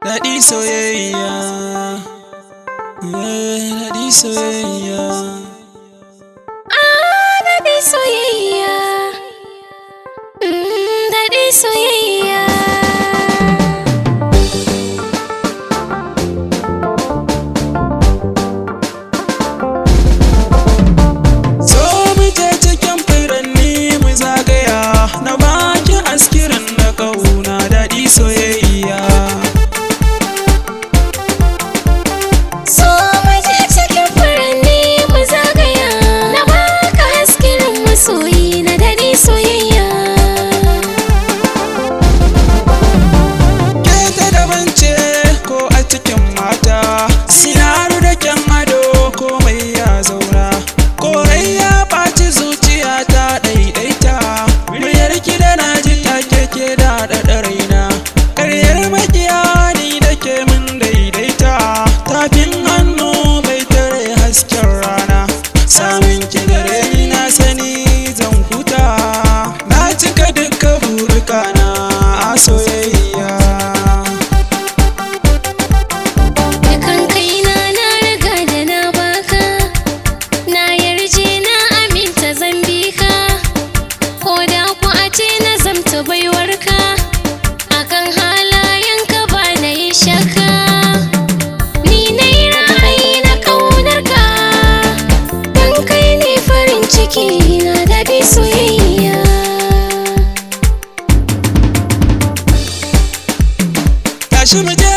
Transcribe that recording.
Daɗi soyayya, daɗi soyayya. Daɗi soyayya, daɗi soyayya. So mu je cikin furanni mu zagaya, na baki askirin na ƙauna. Daɗi soyayya. So mu je cikin furanni mu zagaya, na baka askirin masoyi na daɗi soyayya. Ke ta daban ce ko a cikin mata, sinaru da kyan ado komai ya zauna. Korai ya ɓaci zuciya ta ɗaiɗaita, muryar ki da na ji take ke da raina. Ƙaryar makiya ni da ke mun daidaita, tafin hannu bai tare hasken rana. Samun ki gare ni na sani zan huta, na cika duka burikana a soyayya. Dukan kaina na riga da na baka, na yarje na aminta zan bi ka, ko da ku a ce na zamta baiwarka, akan halayenka ba na yi shakka. Ni na yi ra'ayi na ƙaunarka, don kai ne farin ciki na daɗi soyayya. Tashi mu je